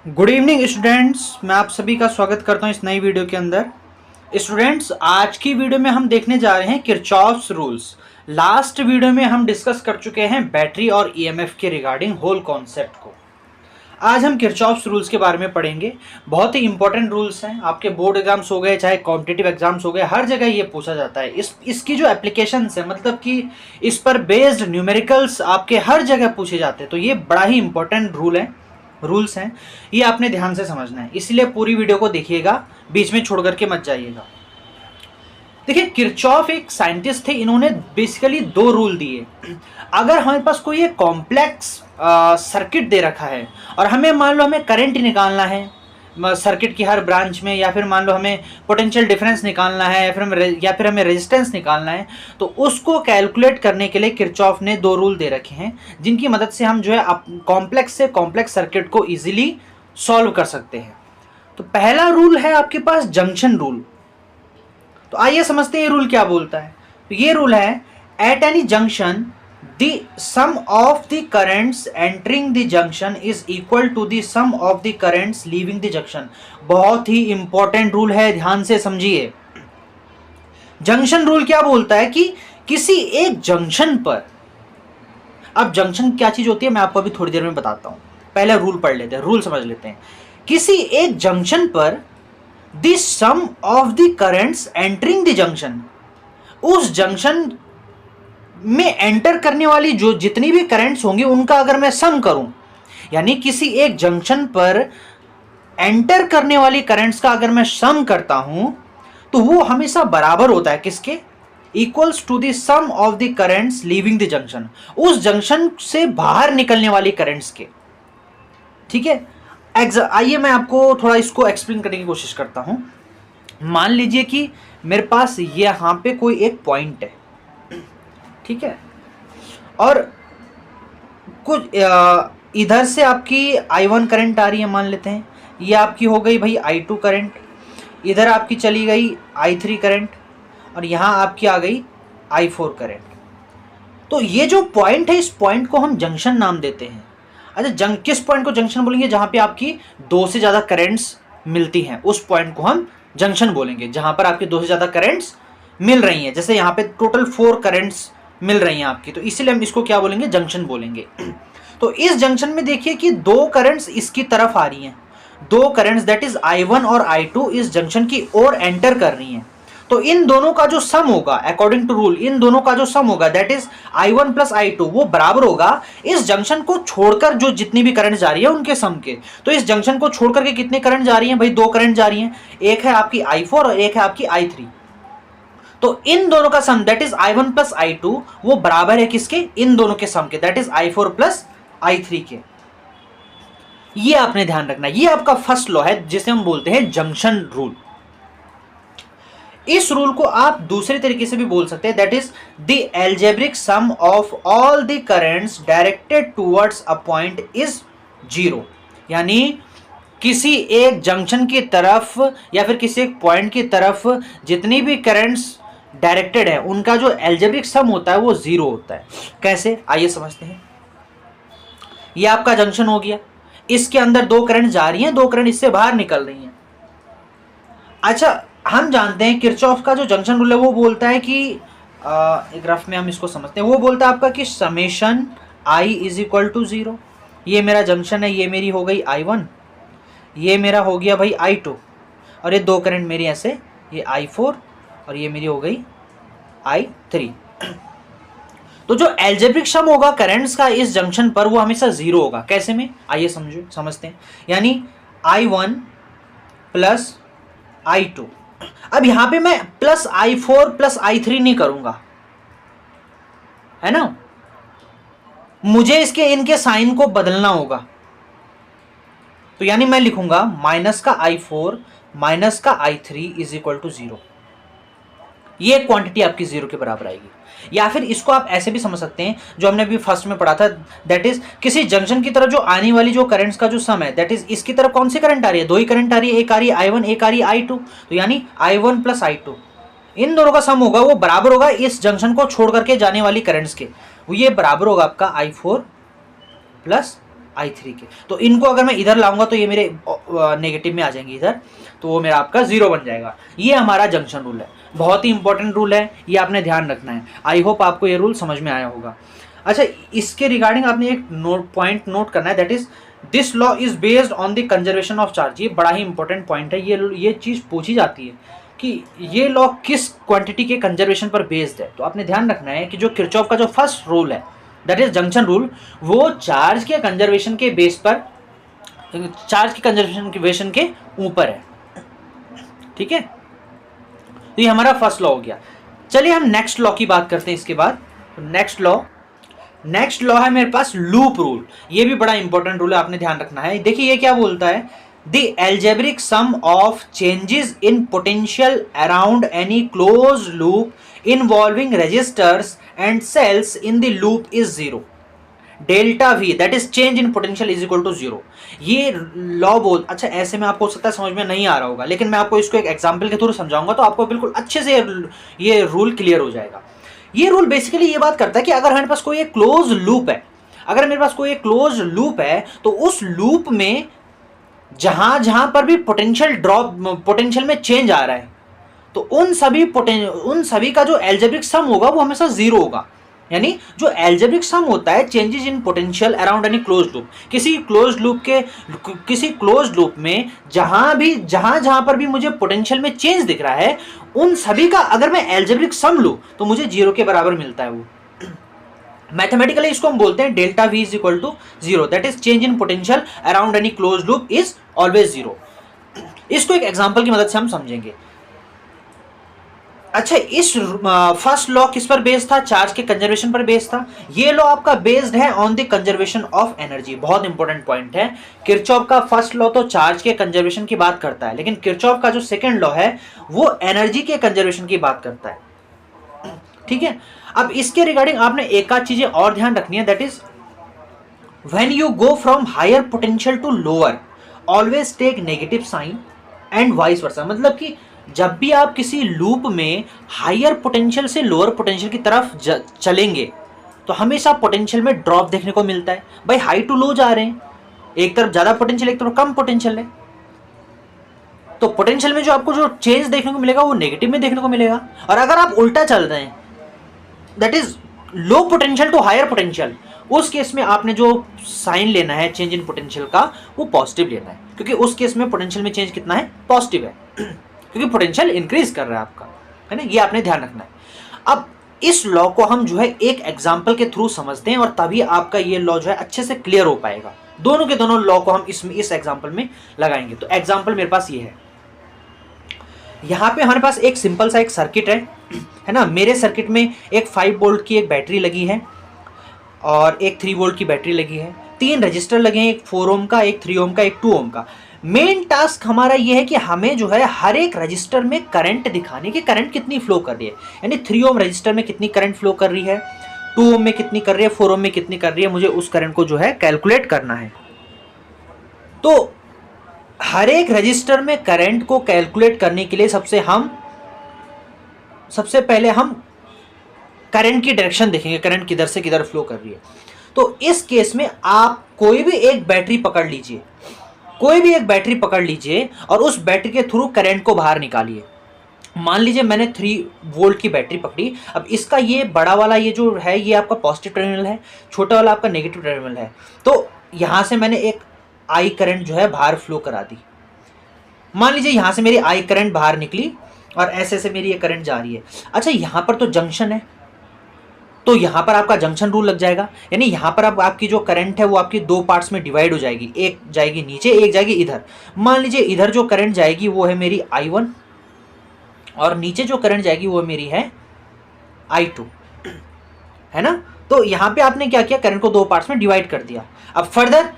Good evening students, मैं आप सभी का स्वागत करता हूं इस नई वीडियो के अंदर। स्टूडेंट्स, आज की वीडियो में हम देखने जा रहे हैं किरचॉफ्स रूल्स। लास्ट वीडियो में हम डिस्कस कर चुके हैं बैटरी और ईएमएफ के रिगार्डिंग होल कॉन्सेप्ट को। आज हम किरचॉफ्स रूल्स के बारे में पढ़ेंगे। बहुत ही इंपॉर्टेंट रूल्स हैं, आपके बोर्ड एग्जाम्स हो गए चाहे कॉम्पिटिटिव एग्जाम्स हो गए, हर जगह ये पूछा जाता है। इसकी जो एप्लीकेशंस है, मतलब कि इस पर बेस्ड न्यूमेरिकल्स आपके हर जगह पूछे जाते हैं। तो ये बड़ा ही इंपॉर्टेंट रूल्स हैं, ये आपने ध्यान से समझना है, इसलिए पूरी वीडियो को देखिएगा, बीच में छोड़ करके मत जाइएगा। देखिए, किरचॉफ एक साइंटिस्ट थे, इन्होंने बेसिकली दो रूल दिए। अगर हमारे पास कोई एक कॉम्प्लेक्स सर्किट दे रखा है और हमें मान लो हमें करंट निकालना है सर्किट की हर ब्रांच में, या फिर मान लो हमें पोटेंशियल डिफरेंस निकालना है, या फिर हमें रेजिस्टेंस निकालना है, तो उसको कैलकुलेट करने के लिए किरचॉफ ने दो रूल दे रखे हैं, जिनकी मदद से हम जो है कॉम्प्लेक्स से कॉम्प्लेक्स सर्किट को इजीली सॉल्व कर सकते हैं। तो पहला रूल है आपके पास जंक्शन रूल। तो आइए समझते हैं ये रूल क्या बोलता है। तो ये रूल है, at any junction the sum of the currents entering the junction is equal to the sum of the currents leaving the junction। बहुत ही इंपॉर्टेंट रूल है, ध्यान से समझिए। जंक्शन रूल क्या बोलता है कि किसी एक जंक्शन पर, अब जंक्शन क्या चीज होती है मैं आपको अभी थोड़ी देर में बताता हूं, पहले रूल पढ़ लेते हैं, रूल समझ लेते हैं। किसी एक जंक्शन पर the sum of the currents entering the junction, उस जंक्शन में एंटर करने वाली जो जितनी भी करंट्स होंगी उनका अगर मैं सम करूं, यानी किसी एक जंक्शन पर एंटर करने वाली करंट्स का अगर मैं सम करता हूं तो वो हमेशा बराबर होता है किसके, equals to the sum of the currents leaving the junction, उस जंक्शन से बाहर निकलने वाली करंट्स के। ठीक है, आइए मैं आपको थोड़ा इसको एक्सप्लेन करने की कोशिश करता हूं। मान लीजिए कि मेरे पास यहां पे कोई एक पॉइंट है, ठीक है, और कुछ इधर से आपकी I1 करंट आ रही है, मान लेते हैं ये आपकी हो गई भाई I2 करंट, इधर आपकी चली गई I3 करंट, और यहाँ आपकी आ गई I4 करंट। तो ये जो पॉइंट है, इस पॉइंट को हम जंक्शन नाम देते हैं। अच्छा, किस पॉइंट को जंक्शन बोलेंगे? जहाँ पे आपकी दो से ज़्यादा करंट्स मिलती हैं, उस पॉइंट को हम जंक्शन बोलेंगे, जहाँ पर आपकी दो से ज़्यादा करंट्स मिल रही हैं। जैसे यहाँ पे टोटल 4 करंट्स मिल रही हैं आपकी, तो इसीलिए हम इसको क्या बोलेंगे, जंक्शन बोलेंगे। तो इस जंक्शन में देखिए कि दो करंट्स इसकी तरफ आ रही हैं, दो करंट्स दैट इज I1 और I2 इस जंक्शन की ओर एंटर कर रही हैं। तो इन दोनों का जो सम होगा, अकॉर्डिंग टू रूल, इन दोनों का जो सम होगा that is I1 plus I2, वो बराबर होगा इस जंक्शन को छोड़कर जो जितनी भी करंट जा रही है उनके सम के। तो इस जंक्शन को छोड़कर के कितने करंट जा रही हैं भाई? दो करंट जा रही हैं, एक है आपकी I4 और एक है आपकी I3। तो इन दोनों का सम that is I1 plus I2 वो बराबर है किसके? इन दोनों के सम के, that is I4 plus I3 के। ये आपने ध्यान रखना, ये आपका फर्स्ट लॉ है जिसे हम बोलते हैं जंक्शन रूल। इस रूल को आप दूसरे तरीके से भी बोल सकते हैं, that is the algebraic sum of all the currents directed towards a point is 0। यानी किसी एक जंक्शन की तरफ या फिर किसी एक पॉइंट की तरफ जितनी भी करंट्स डायरेक्टेड है उनका जो एल्जेब्रिक सम होता है वो 0 होता है। कैसे, आइए समझते हैं। ये आपका जंक्शन हो गया, इसके अंदर दो करंट जा रही हैं, दो करंट इससे बाहर निकल रही हैं। अच्छा, हम जानते हैं किरचॉफ का जो जंक्शन रूल है वो बोलता है कि एक रफ में हम इसको समझते हैं, वो बोलता है आपका कि summation I is equal to 0। ये मेरा जंक्शन है, ये मेरी हो गई I1, ये मेरा हो गया भाई I2, और ये दो करंट मेरी ऐसे, ये I4 और ये मेरी हो गई I3। तो जो एल्जेब्रिक सम होगा करंट्स का इस जंक्शन पर वो हमेशा 0 होगा। कैसे में, आइए समझते हैं। यानी I1 प्लस I2, अब यहां पे मैं प्लस I4 प्लस I3 नहीं करूंगा, है ना, मुझे इनके साइन को बदलना होगा। तो यानी मैं लिखूंगा माइनस का I4 माइनस का I3 इज इक्वल टू 0। ये क्वांटिटी आपकी 0 के बराबर आएगी। या फिर इसको आप ऐसे भी समझ सकते हैं, जो हमने अभी फर्स्ट में पढ़ा था, दैट इज किसी जंक्शन की तरफ जो आने वाली जो करंट्स का जो सम है, दैट इज इसकी तरफ कौन सी करंट आ रही है? दो ही करंट आ रही है, एक आ रही है I1, एक आ रही है I2। तो यानी I1 प्लस I2, इन दोनों का सम होगा वो बराबर होगा इस जंक्शन को छोड़ करके जाने वाली करंट्स के, वो ये बराबर होगा आपका I4 प्लस I3 के। तो इनको अगर मैं इधर लाऊंगा तो ये मेरे नेगेटिव में आ जाएंगे इधर, तो वो मेरा आपका 0 बन जाएगा। ये हमारा जंक्शन रूल है, बहुत ही इंपॉर्टेंट रूल है, ये आपने ध्यान रखना है। आई होप आपको ये रूल समझ में आया होगा। अच्छा, इसके रिगार्डिंग आपने एक पॉइंट नोट करना है, that is this law is based on the conservation of charge. ये बड़ा ही इंपॉर्टेंट पॉइंट है, ये चीज पूछी जाती है कि ये लॉ किस क्वांटिटी के कंजर्वेशन पर बेस्ड है। तो आपने ध्यान रखना है कि जो किरचॉफ का जो फर्स्ट रूल है दैट इज जंक्शन रूल, वो चार्ज के कंजर्वेशन के बेस पर, चार्ज के कंजर्वेशन के ऊपर है, ठीक है। तो ये हमारा फर्स्ट लॉ हो गया। चलिए हम नेक्स्ट लॉ की बात करते हैं इसके बाद। नेक्स्ट लॉ है मेरे पास लूप रूल। ये भी बड़ा इंपॉर्टेंट रूल है, आपने ध्यान रखना है। देखिए ये क्या बोलता है, the algebraic sum of changes in potential around any close loop involving resistors and cells in the loop is 0। Delta V that is change in potential is equal to 0। ये लॉ बोल, अच्छा ऐसे में आपको हो सकता है समझ में नहीं आ रहा होगा, लेकिन मैं आपको इसको एक एग्जांपल के थ्रू समझाऊंगा तो आपको बिल्कुल अच्छे से ये रूल क्लियर हो जाएगा। ये रूल बेसिकली ये बात करता है कि अगर हमारे पास कोई एक क्लोज लूप है, अगर मेरे पास कोई एक क्लोज लूप है, तो उस लूप में जहां जहां पर भी पोटेंशियल में चेंज आ रहा है, तो उन सभी का जो एल्जेब्रिक सम होगा वो हमेशा 0 होगा। यानी जो एल्जेब्रिक सम होता है changes in potential around any close loop, किसी क्लोज लूप में जहां पर भी मुझे पोटेंशियल में चेंज दिख रहा है, उन सभी का अगर मैं एल्जेब्रिक सम लूं तो मुझे 0 के बराबर मिलता है। वो मैथमेटिकली इसको हम बोलते हैं delta V is equal to 0, that is change in potential around any close loop is always 0। इसको एक एग्जांपल की मदद से हम समझेंगे। अच्छा, इस फर्स्ट लॉ किस पर बेस्ड था? चार्ज के कंजर्वेशन पर बेस्ड था। ये लॉ आपका बेस्ड है on the conservation of energy. बहुत इंपॉर्टेंट पॉइंट है। किरचॉफ का फर्स्ट लॉ तो चार्ज के कंजर्वेशन की बात करता है, लेकिन किरचॉफ का जो सेकंड लॉ है वो एनर्जी के कंजर्वेशन की बात करता है, ठीक है। अब इसके रिगार्डिंग आपने एक आध चीजें और ध्यान रखनी है, that is when you go from higher potential to lower always take negative sign and vice versa. मतलब कि जब भी आप किसी लूप में हायर पोटेंशियल से लोअर पोटेंशियल की तरफ चलेंगे तो हमेशा पोटेंशियल में ड्रॉप देखने को मिलता है। भाई हाई टू लो जा रहे हैं, एक तरफ ज्यादा पोटेंशियल एक तरफ कम पोटेंशियल है, तो पोटेंशियल में जो आपको जो चेंज देखने को मिलेगा वो नेगेटिव में देखने को मिलेगा। और अगर आप उल्टा चल रहे हैं, that is low potential to higher potential, उस केस में आपने जो साइन लेना है चेंज इन पोटेंशियल का वो पॉजिटिव लेना है, क्योंकि उस केस में पोटेंशियल में चेंज कितना है? पॉजिटिव है, क्योंकि पोटेंशियल इंक्रीज कर रहा है आपका, है ना। ये आपने ध्यान रखना है। अब इस लॉ को हम जो है एक एग्जांपल के थ्रू समझते हैं और तभी आपका ये लॉ जो है अच्छे से क्लियर हो पाएगा। दोनों के दोनों लॉ को हम इस एग्जांपल में लगाएंगे। तो एग्जांपल मेरे पास ये है, यहाँ पे हमारे पास एक सिंपल सा एक सर्किट है ना। मेरे सर्किट में एक 5 वोल्ट की एक बैटरी लगी है और एक 3 वोल्ट की बैटरी लगी है। 3 रजिस्टर लगे हैं, एक 4 ओम का, एक 3 ओम का, एक 2 ओम का। मेन टास्क हमारा ये है कि हमें जो है हर एक रजिस्टर में करंट दिखाने की, करंट कितनी फ्लो कर रही है। यानी 3 ओम रजिस्टर में कितनी करंट फ्लो कर रही है, 2 ओम में कितनी कर रही है, 4 ओम में कितनी कर रही है, मुझे उस करंट को जो है कैलकुलेट करना है। तो हर एक रजिस्टर में करंट को कैलकुलेट करने के लिए सबसे पहले हम करंट की डायरेक्शन देखेंगे, करंट किधर से किधर फ्लो कर रही है। तो इस केस में आप कोई भी एक बैटरी पकड़ लीजिए, और उस बैटरी के थ्रू करंट को बाहर निकालिए। मान लीजिए मैंने 3 वोल्ट की बैटरी पकड़ी। अब इसका ये बड़ा वाला ये जो है ये आपका पॉजिटिव टर्मिनल है, छोटा वाला आपका नेगेटिव टर्मिनल है। तो यहां से मैंने एक आई करंट जो है बाहर फ्लो करा दी। मान लीजिए यहां से मेरी आई करंट बाहर निकली और ऐसे मेरी ये करंट जा रही है। अच्छा, यहां पर तो जंक्शन है, तो यहां पर आपका जंक्शन रूल लग जाएगा। यानी यहां पर अब आपकी जो करंट है वो आपकी 2 पार्ट्स में डिवाइड हो जाएगी, एक जाएगी नीचे, एक जाएगी इधर। मान लीजिए इधर जो करंट जाएगी वो है मेरी I1 और नीचे जो करंट जाएगी वो मेरी है I2, है ना। तो यहां पे आपने क्या किया, करंट को 2 पार्ट्स में डिवाइड कर दिया। अब फर्दर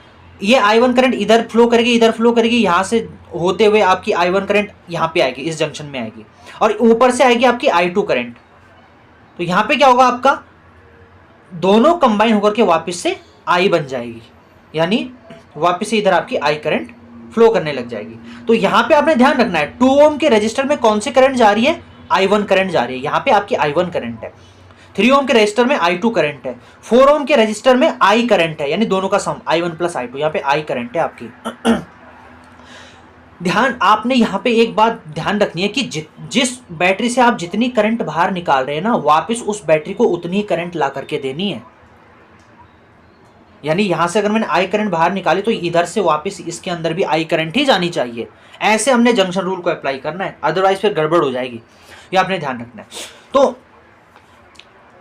ये I1 करंट इधर फ्लो करेगी, यहां से होते हुए आपकी I1 करंट यहां पे आएगी, इस जंक्शन में आएगी, और ऊपर से आएगी आपकी I2 करंट। तो यहां पे क्या होगा, आपका दोनों कंबाइन होकर के वापस से I बन जाएगी, यानी वापस से इधर आपकी I करंट फ्लो करने लग जाएगी। तो यहां पे आपने ध्यान रखना है 2 ओम के रजिस्टर में कौन सी करंट जा रही है, I1 करंट जा रही है। यहां पे आपकी I1 करंट है। 3 ओम के रजिस्टर में I2 करंट है, 4 ओम के रजिस्टर में I करंट है, यानी दोनों का सम I1 प्लस I2, यहाँ पे I करंट है आपकी। ध्यान, आपने यहाँ पे एक बात ध्यान रखनी है कि जिस बैटरी से आप जितनी करंट बाहर निकाल रहे हैं ना, वापस उस बैटरी को उतनी ही करंट ला करके देनी है। यानी यहां से अगर मैंने आई करंट बाहर निकाली तो इधर से वापस इसके अंदर भी आई करंट ही जानी चाहिए। ऐसे हमने जंक्शन रूल को अप्लाई करना है, अदरवाइज फिर गड़बड़ हो जाएगी, ये आपने ध्यान रखना है। तो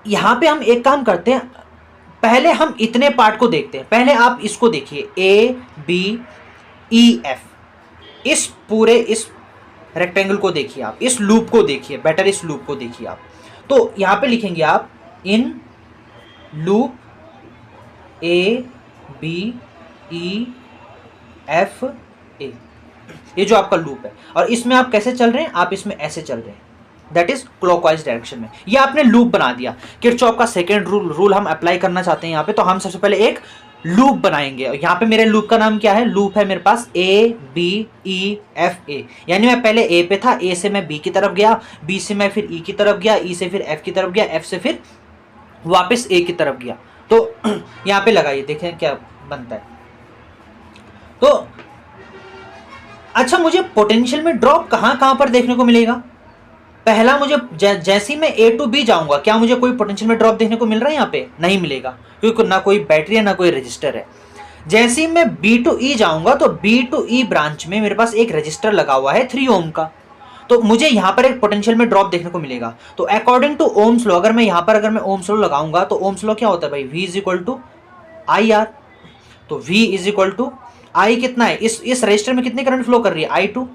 यहां पे हम एक काम करते हैं, पहले हम इतने पार्ट को देखते हैं। पहले आप इसको देखिए, ए बी ई एफ, इस पूरे इस रेक्टेंगल को देखिए, आप इस लूप को देखिए, बेटर इस लूप को देखिए आप। तो यहां पे लिखेंगे आप in loop A B E F A, ये जो आपका लूप है, और इसमें आप कैसे चल रहे हैं, आप इसमें ऐसे चल रहे हैं, दैट इज क्लॉकवाइज डायरेक्शन में। ये आपने लूप बना दिया। किरचॉफ का सेकेंड रूल हम अप्लाई करना चाहते हैं यहाँ पे, तो हम सबसे पहले एक लूप बनाएंगे। यहाँ पे मेरे लूप का नाम क्या है, लूप है मेरे पास ए बी ई एफ ए, यानी मैं पहले ए पे था, ए से मैं बी की तरफ गया, बी से मैं फिर ई की तरफ गया, ई से फिर एफ की तरफ गया, एफ से फिर वापस ए की तरफ गया। तो यहां पे लगाइए, देखें क्या बनता है। तो अच्छा, मुझे पोटेंशियल में ड्रॉप कहां कहां पर देखने को मिलेगा? पहला, मुझे जैसे ही मैं ए टू बी जाऊंगा, क्या मुझे कोई पोटेंशियल में ड्रॉप देखने को मिल रहा है? यहाँ पे नहीं मिलेगा, क्योंकि ना कोई बैटरी है ना कोई रजिस्टर है। जैसे ही मैं बी टू ई जाऊंगा, तो बी टू ई ब्रांच में मेरे पास एक रजिस्टर लगा हुआ है 3 ओम का, तो मुझे यहां पर एक पोटेंशियल में ड्रॉप देखने को मिलेगा। तो अकॉर्डिंग टू ओम्स लॉ, अगर मैं यहां पर अगर मैं ओम्स लॉ लगाऊंगा, तो ओम्स लॉ क्या होता है भाई, V is equal to I R. तो V is equal to I कितना है, इस रजिस्टर में कितनी करंट फ्लो कर रही है, I2,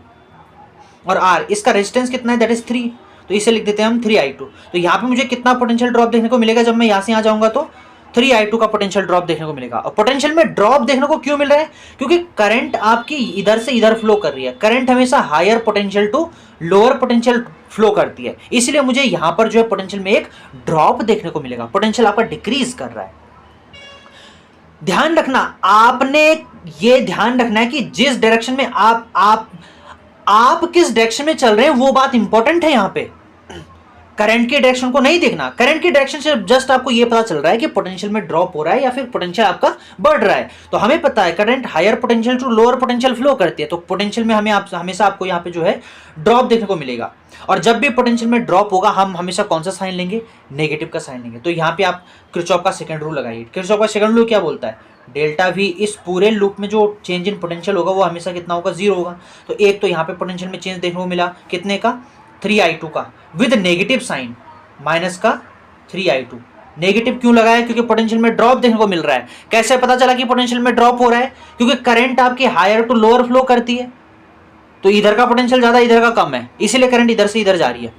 और R इसका रेजिस्टेंस कितना है, दैट इज 3, तो इसे लिख देते हैं हम 3I2। तो यहाँ पे मुझे कितना पोटेंशियल ड्रॉप देखने को मिलेगा जब मैं यहाँ से यहाँ जाऊंगा, तो 3I2 का पोटेंशियल ड्रॉप देखने को मिलेगा। और पोटेंशियल में ड्रॉप देखने को क्यों मिल रहा है, क्योंकि करंट आपकी इधर से इधर फ्लो कर रही है। करंट हमेशा higher potential to lower potential flow करती है, इसलिए मुझे यहां पर जो है पोटेंशियल में एक ड्रॉप देखने को मिलेगा, पोटेंशियल आपका डिक्रीज कर रहा है। ध्यान रखना, आपने ये ध्यान रखना है कि जिस डायरेक्शन में आप किस डायरेक्शन में चल रहे हैं, वो बात इंपॉर्टेंट है। यहां पे करंट की डायरेक्शन को नहीं देखना, करंट की डायरेक्शन से जस्ट आपको ये पता चल रहा है कि पोटेंशियल में ड्रॉप हो रहा है या फिर पोटेंशियल आपका बढ़ रहा है। तो हमें पता है current higher potential to lower potential flow करती है, तो पोटेंशियल में हमेशा आपको यहाँ पे जो है ड्रॉप देखने को मिलेगा। और जब भी पोटेंशियल में ड्रॉप होगा, हम हमेशा कौन सा साइन लेंगे, नेगेटिव का साइन लेंगे। तो यहाँ पे आप किरचॉफ का सेकंड रूल लगाइए। किरचॉफ का सेकंड रूल क्या बोलता है, डेल्टा V, इस पूरे लूप में जो चेंज इन पोटेंशियल होगा वो हमेशा कितना होगा, 0 होगा। तो एक तो यहाँ पे पोटेंशियल में चेंज देखने को मिला, कितने का, 3I2 का, विद नेगेटिव साइन, माइनस का 3I2। नेगेटिव क्यों लगाया, क्योंकि पोटेंशियल में ड्रॉप देखने को मिल रहा है। कैसे पता चला कि पोटेंशियल में ड्रॉप हो रहा है, क्योंकि करंट आपकी हायर टू लोअर फ्लो करती है, तो इधर का पोटेंशियल ज्यादा इधर का कम है, इसीलिए करंट इधर से इधर जा रही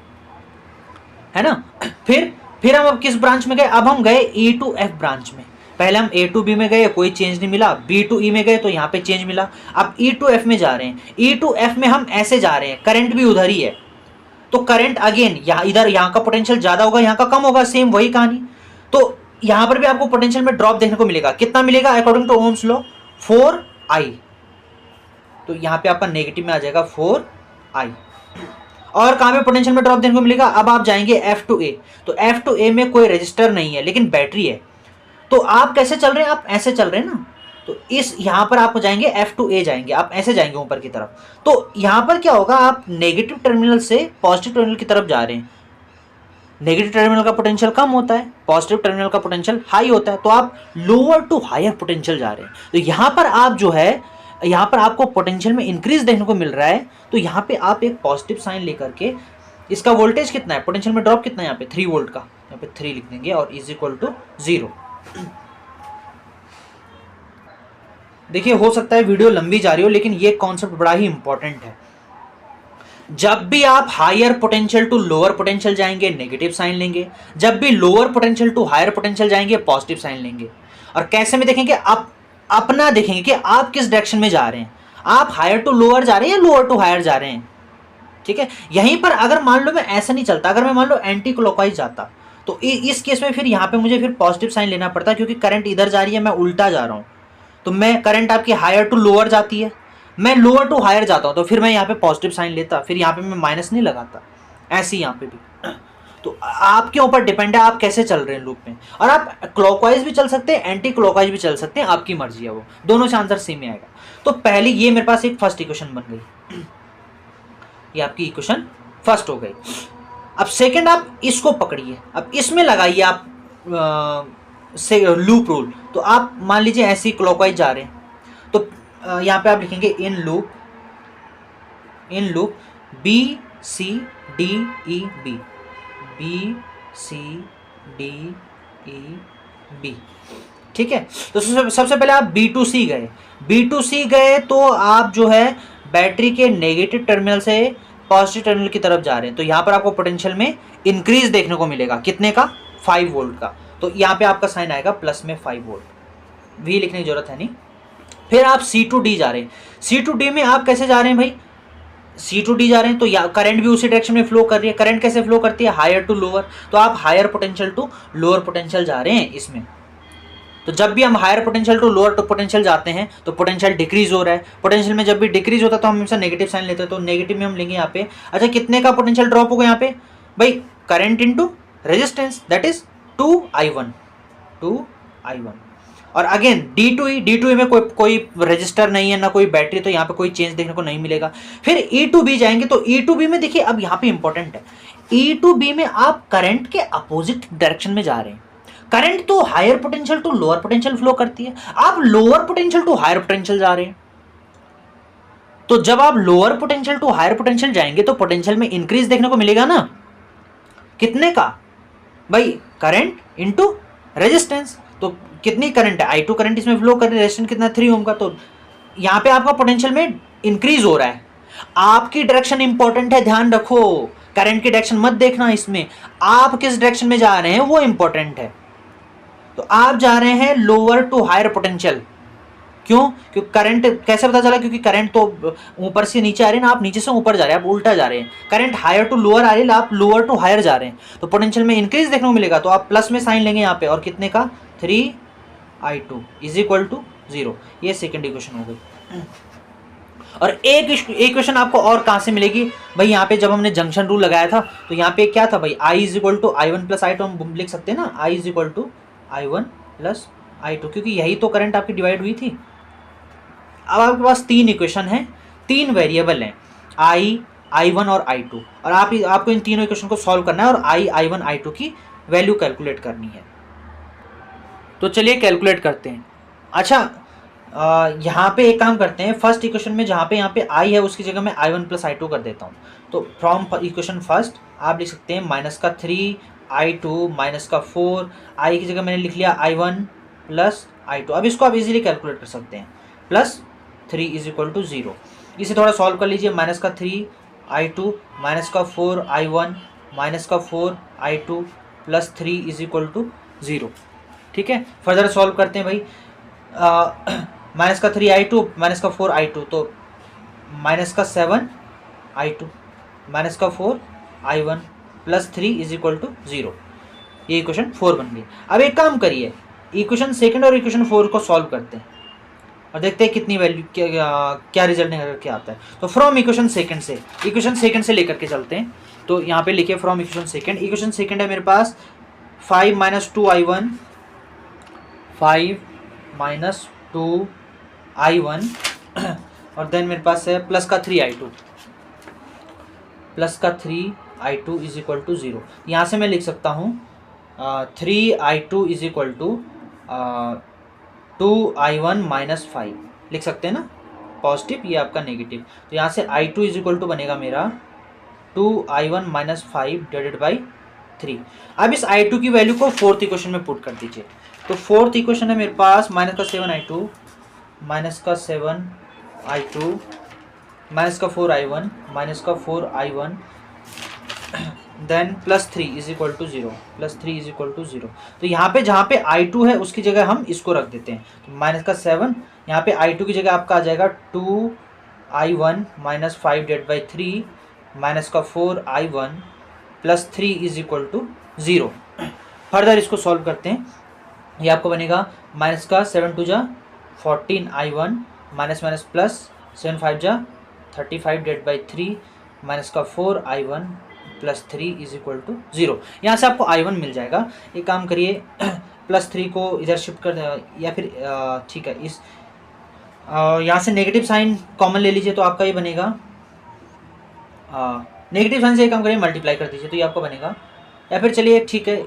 है ना। फिर हम अब किस ब्रांच में गए, अब हम गए E टू F ब्रांच में। पहले हम A टू B में गए, कोई चेंज नहीं मिला, B टू E में गए तो यहाँ पे चेंज मिला। अब E टू F में जा रहे हैं, E टू F में हम ऐसे जा रहे हैं, करंट भी उधर ही है, तो करंट अगेन यहाँ का पोटेंशियल ज्यादा होगा, यहाँ का कम होगा, सेम वही कहानी। तो यहाँ पर भी आपको पोटेंशियल में ड्रॉप देखने को मिलेगा, कितना मिलेगा, according to Ohm's law 4I। तो यहाँ पे आपका नेगेटिव में आ जाएगा 4I। और कहाँ पे पोटेंशियल में ड्रॉप देखने को मिलेगा, अब आप जाएंगे F टू A। तो F टू A में कोई रजिस्टर नहीं है लेकिन बैटरी है, तो आप कैसे चल रहे हैं, आप ऐसे चल रहे हैं ना। तो इस यहाँ पर आप जाएंगे F टू A जाएंगे, आप ऐसे जाएंगे ऊपर की तरफ। तो यहाँ पर क्या होगा, आप नेगेटिव टर्मिनल से पॉजिटिव टर्मिनल की तरफ जा रहे हैं। नेगेटिव टर्मिनल का पोटेंशियल कम होता है, पॉजिटिव टर्मिनल का पोटेंशियल हाई होता है, तो आप लोअर टू हायर पोटेंशियल जा रहे हैं। तो यहाँ पर आप जो है, यहाँ पर आपको पोटेंशियल में इंक्रीज देखने को मिल रहा है, तो यहाँ पे आप एक पॉजिटिव साइन लेकर के, इसका वोल्टेज कितना है, पोटेंशियल में ड्रॉप कितना है, यहाँ पे 3 वोल्ट का, यहाँ पे 3 लिख देंगे, और इज इक्वल टू 0। देखिए, हो सकता है वीडियो लंबी जा रही हो, लेकिन ये कॉन्सेप्ट बड़ा ही इंपॉर्टेंट है। जब भी आप higher potential to lower potential जाएंगे, नेगेटिव साइन लेंगे, जब भी lower potential to higher potential जाएंगे, पॉजिटिव साइन लेंगे। और कैसे में देखेंगे, आप अपना देखेंगे कि आप किस डायरेक्शन में जा रहे हैं, आप हायर टू लोअर जा रहे हैं या लोअर टू हायर जा रहे हैं। ठीक है, यहीं पर अगर मान लो मैं ऐसा नहीं चलता, अगर मैं मान लो एंटी क्लॉकवाइज जाता, तो इस केस में फिर यहाँ पे मुझे फिर पॉजिटिव साइन लेना पड़ता, क्योंकि करंट इधर जा रही है, मैं उल्टा जा रहा हूँ। तो मैं करंट आपकी हायर टू लोअर जाती है, मैं लोअर टू हायर जाता हूँ, तो फिर मैं यहाँ पे पॉजिटिव साइन लेता, फिर यहाँ पे मैं माइनस नहीं लगाता, ऐसे ही यहाँ पे भी। तो आपके ऊपर डिपेंड है आप कैसे चल रहे हैं लूप में, और आप क्लॉकवाइज भी चल सकते हैं, एंटी क्लॉकवाइज भी चल सकते हैं, आपकी मर्जी है, वो दोनों से आंसर सेम ही आएगा। तो पहले ये मेरे पास एक फर्स्ट इक्वेशन बन गई, ये आपकी इक्वेशन फर्स्ट हो गई। अब सेकंड आप इसको पकड़िए, अब इसमें लगाइए आप से लूप रूल। तो आप मान लीजिए ऐसे ही क्लॉकवाइज जा रहे हैं, तो यहाँ पे आप लिखेंगे in loop B C D E B, B C D E B, ठीक है। तो सबसे पहले आप B2C गए, B2C गए तो आप जो है बैटरी के नेगेटिव टर्मिनल से पॉजिटिव टर्मिनल की तरफ जा रहे हैं, तो यहाँ पर आपको पोटेंशियल में इंक्रीज देखने को मिलेगा, कितने का, 5 वोल्ट का। तो यहाँ पे आपका साइन आएगा प्लस में 5 वोल्ट, भी लिखने की जरूरत है नहीं। फिर आप C2D जा रहे हैं, C2D में आप कैसे जा रहे हैं भाई, C2D जा रहे हैं तो करंट भी उसी डायरेक्शन में फ्लो कर रही है। करंट कैसे फ्लो करती है, हायर टू लोअर, तो आप higher potential to lower potential जा रहे हैं इसमें। तो जब भी हम higher potential to lower potential जाते हैं तो पोटेंशियल डिक्रीज हो रहा है, पोटेंशियल में जब भी डिक्रीज होता है तो हम हमेशा नेगेटिव साइन लेते हैं, तो नेगेटिव में हम लेंगे यहाँ पे। अच्छा, कितने का पोटेंशियल ड्रॉप होगा यहाँ पे भाई, current into resistance, that is 2I1। और अगेन D2E में कोई रजिस्टर नहीं है ना कोई बैटरी, तो यहाँ पे कोई चेंज देखने को नहीं मिलेगा। फिर E2B जाएंगे, तो E2B में देखिए अब यहाँ पे इंपॉर्टेंट है, E2B में आप करंट के अपोजिट डायरेक्शन में जा रहे हैं। करंट तो higher potential to lower potential flow करती है, आप lower potential to higher potential जा रहे हैं। तो जब आप lower potential to higher potential जाएंगे तो पोटेंशियल में इंक्रीज देखने को मिलेगा ना, कितने का भाई, करंट इनटू रेजिस्टेंस। तो कितनी करंट है, I2 करंट इसमें फ्लो कर रही है, रेजिस्टेंस कितना 3 ओम का, तो यहां पे आपका पोटेंशियल में इंक्रीज हो रहा है। आपकी डायरेक्शन इंपॉर्टेंट है, ध्यान रखो, करंट की डायरेक्शन मत देखना इसमें, आप किस डायरेक्शन में जा रहे हैं वो इंपॉर्टेंट है। तो आप जा रहे हैं लोअर टू हायर पोटेंशियल, क्यों, क्योंकि करंट कैसे पता चला, क्योंकि करंट तो ऊपर से नीचे आ रही है ना, आप नीचे से ऊपर जा रहे हैं, आप उल्टा जा रहे हैं। करंट हायर टू लोअर आ रही है, आप लोअर टू हायर जा रहे हैं, तो पोटेंशियल में इंक्रीज देखने को मिलेगा। तो आप प्लस में साइन लेंगे यहाँ पे, और कितने का, 3I2 इज इक्वल टू 0। ये सेकेंड इक्वेशन हो गई। और एक इक्वेशन आपको और कहां से मिलेगी भाई, यहाँ पे जब हमने जंक्शन रूल लगाया था तो यहाँ पे क्या था भाई, I is equal to I1 plus I2 हम लिख सकते हैं ना, I is equal to I1 plus I2, क्योंकि यही तो करंट आपकी डिवाइड हुई थी। अब आपके पास 3 इक्वेशन है, 3 वेरिएबल हैं, I1 और I2, और आपको इन तीनों इक्वेशन को सॉल्व करना है और I1 I2 की वैल्यू कैलकुलेट करनी है। तो चलिए कैलकुलेट करते हैं। अच्छा, यहाँ पे एक काम करते हैं, फर्स्ट इक्वेशन में जहाँ पे यहाँ पे I है उसकी जगह मैं I1 प्लस I2 कर देता हूँ। तो फ्रॉम इक्वेशन फर्स्ट आप लिख सकते हैं माइनस का 3I2 माइनस का 4, I की जगह मैंने लिख लिया I1 प्लस I2। अब इसको आप इजीली कैलकुलेट कर सकते हैं, प्लस 3 इज इक्वल टू 0। इसे थोड़ा सॉल्व कर लीजिए, माइनस का 3I2 माइनस का 4I1 माइनस का 4I2 plus 3 is equal to 0, ठीक है। फर्दर सॉल्व करते हैं भाई, माइनस का 3I2 माइनस का 4I2, तो माइनस का 7I2 माइनस का 4I1 plus 3 is equal to 0। ये इक्वेशन 4 बन गई। अब एक काम करिए, इक्वेशन सेकंड और इक्वेशन 4 को सॉल्व करते हैं और देखते हैं कितनी वैल्यू क्या रिजल्ट निकल के आता है। तो फ्रॉम इक्वेशन सेकंड से लेकर के चलते हैं। तो यहाँ पे लिखिए फ्रॉम इक्वेशन सेकंड है मेरे पास 5 माइनस 2I1 और देन मेरे पास है प्लस का 3I2 इज इक्वल टू 0। यहाँ से मैं लिख सकता हूँ 3I2 is equal to 2I1 minus 5 लिख सकते हैं ना, पॉजिटिव, ये आपका नेगेटिव। तो यहाँ से I2 इज इक्वल टू बनेगा मेरा 2I1 माइनस 5 डिवाइडेड बाई 3। अब इस I2 की वैल्यू को फोर्थ इक्वेशन में पुट कर दीजिए। तो फोर्थ इक्वेशन है मेरे पास माइनस का 7I2 माइनस का 7I2 माइनस का 4I1 माइनस का 4I1 then plus 3 is equal to 0। तो यहाँ पे जहाँ पे I2 है उसकी जगह हम इसको रख देते हैं, तो माइनस का 7, यहाँ पे I2 की जगह आपका आ जाएगा 2I1 minus 5 divide by 3 minus का 4I1 plus 3 is equal to 0। Further इसको सॉल्व करते हैं, ये आपको बनेगा माइनस का 7 2 जा 14I1 माइनस माइनस प्लस 7 5 जा 35 डिवाइड बाई 3 माइनस का 4I1 +3 इज इक्वल टू 0। यहाँ से आपको I1 मिल जाएगा। एक काम करिए +3 को इधर शिफ्ट कर या फिर ठीक है, इस यहाँ से नेगेटिव साइन कॉमन ले लीजिए तो आपका ये बनेगा, नेगेटिव साइन से एक काम करिए मल्टीप्लाई कर दीजिए तो ये आपका बनेगा, या फिर चलिए ठीक है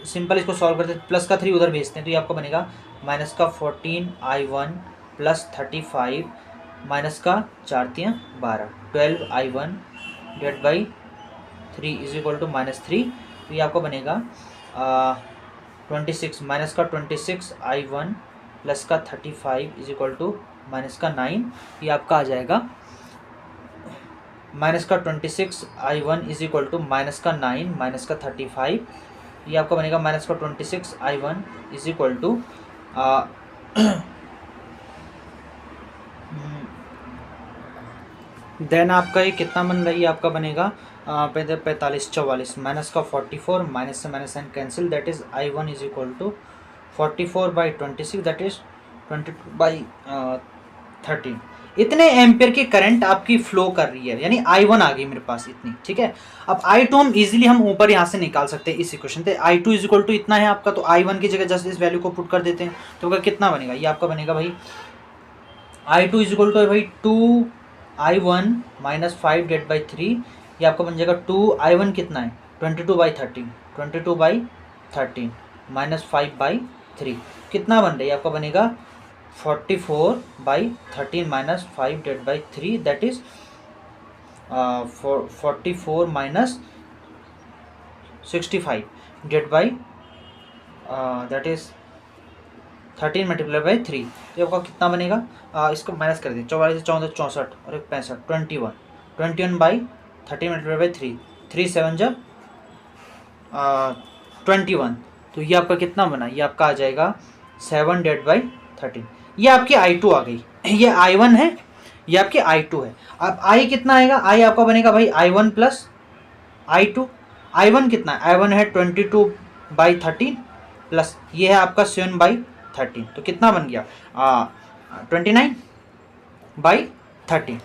सिंपल इसको सॉल्व करते हैं, +3 उधर भेजते हैं तो ये आपका बनेगा -14I1 +35 -4 12 12I1 divide by 3 is equal to -3। तो ये आपको बनेगा 26 -26I1 +35 इज इक्वल टू -9। ये आपका आ जाएगा -26I1 इज इक्वल टू -9 -35। ये आपका बनेगा -26I1 is equal to then आपका ये कितना बन रही है, आपका बनेगा 45 44 -44 माइनस से minus sign cancel, that is I1 is equal to 44/26 that is 22/13। इतने एम्पियर की करंट आपकी फ्लो कर रही है, यानी I1 आ गई मेरे पास इतनी, ठीक है। अब I2 हम इजीली हम ऊपर यहाँ से निकाल सकते हैं इस इक्वेशन से। I2 इज इक्वल टू इतना है आपका, तो I1 की जगह जस्ट इस वैल्यू को पुट कर देते हैं तो कितना बनेगा, ये आपका बनेगा भाई I2 इज इक्वल टू है भाई 2I1 -5 डिवाइड बाई 3। ये आपका बन जाएगा 2I1 कितना है 22/13 22/13 -5/3 कितना बन रही है, आपका बनेगा 44/13 -5 divide by 3 that is 44 -65 divide by that is 13 multiply by 3। तो आपका कितना बनेगा, इसको माइनस कर दीजिए, 44 से 14 64 और 65 21/13 मल्टीप्लाई बाई 3 3 7 जब 21। तो ये आपका कितना बना, ये आपका आ जाएगा 7 डिवाइड बाई 13। ये आपकी I2 आ गई, ये I1 है, ये आपकी I2 है। अब I कितना आएगा, I आपका बनेगा भाई I1 प्लस I2। I1 कितना है, I1 है 22/13 प्लस ये है आपका 7/13, तो कितना बन गया 29/13।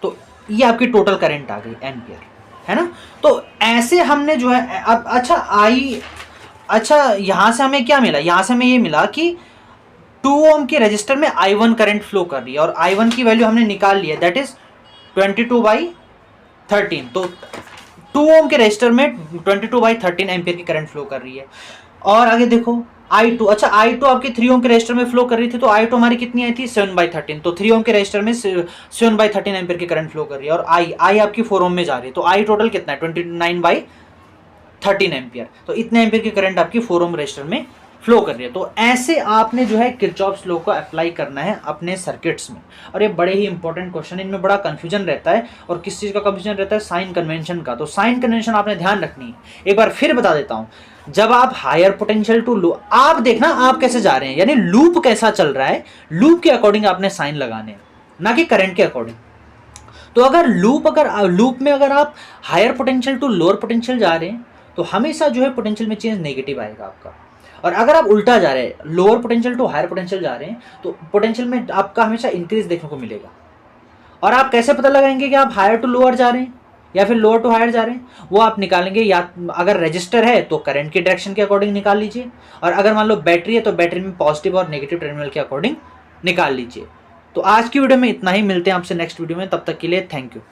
तो ये आपकी टोटल करंट आ गई एम्पियर, है ना। तो ऐसे हमने जो है अब अच्छा यहाँ से हमें क्या मिला, यहाँ से हमें ये मिला कि 2 ओम के रजिस्टर में I1 करंट फ्लो कर रही है और I1 की वैल्यू हमने निकाल ली है दैट इज 22/13। तो 2 ओम के रजिस्टर में 22/13 एम्पियर की करंट फ्लो कर रही है। और आगे देखो I2, अच्छा I2 आपके 3 ओम के रजिस्टर में फ्लो कर रही थी, तो I2 हमारी कितनी आई थी 7/13, तो 3 ओम के रजिस्टर में 7/13 एम्पियर की करंट फ्लो कर रही है। और I आपकी 4 ओम में जा रही है, तो I टोटल कितना है 29/13 एम्पियर। तो इतने एम्पियर की करंट आपकी 4 ओम रजिस्टर में फ्लो कर रही है। तो ऐसे आपने जो है किरचॉफ्स लॉ को अप्लाई करना है अपने सर्किट्स में। और ये बड़े ही इंपॉर्टेंट क्वेश्चन, इनमें बड़ा कंफ्यूजन रहता है। और किस चीज़ का कंफ्यूजन रहता है, साइन कन्वेंशन का। तो साइन कन्वेंशन आपने ध्यान रखनी है। एक बार फिर बता देता हूँ, जब आप हायर पोटेंशियल टू लो, आप देखना आप कैसे जा रहे हैं, यानी लूप कैसा चल रहा है, लूप के अकॉर्डिंग आपने साइन लगाने हैं, ना कि करंट के अकॉर्डिंग। तो अगर लूप में अगर आप higher potential to lower potential जा रहे हैं तो हमेशा जो है पोटेंशियल में चेंज नेगेटिव आएगा आपका। और अगर आप उल्टा जा रहे हैं, lower potential to higher potential जा रहे हैं, तो पोटेंशियल में आपका हमेशा इंक्रीज देखने को मिलेगा। और आप कैसे पता लगाएंगे कि आप हायर टू लोअर जा रहे हैं या फिर लोअर टू हायर जा रहे हैं, वो आप निकालेंगे। या अगर रजिस्टर है तो करंट के डायरेक्शन के अकॉर्डिंग निकाल लीजिए, और अगर मान लो बैटरी है तो बैटरी में पॉजिटिव और नेगेटिव टर्मिनल के अकॉर्डिंग निकाल लीजिए। तो आज की वीडियो में इतना ही, मिलते हैं आपसे नेक्स्ट वीडियो में, तब तक के लिए थैंक यू।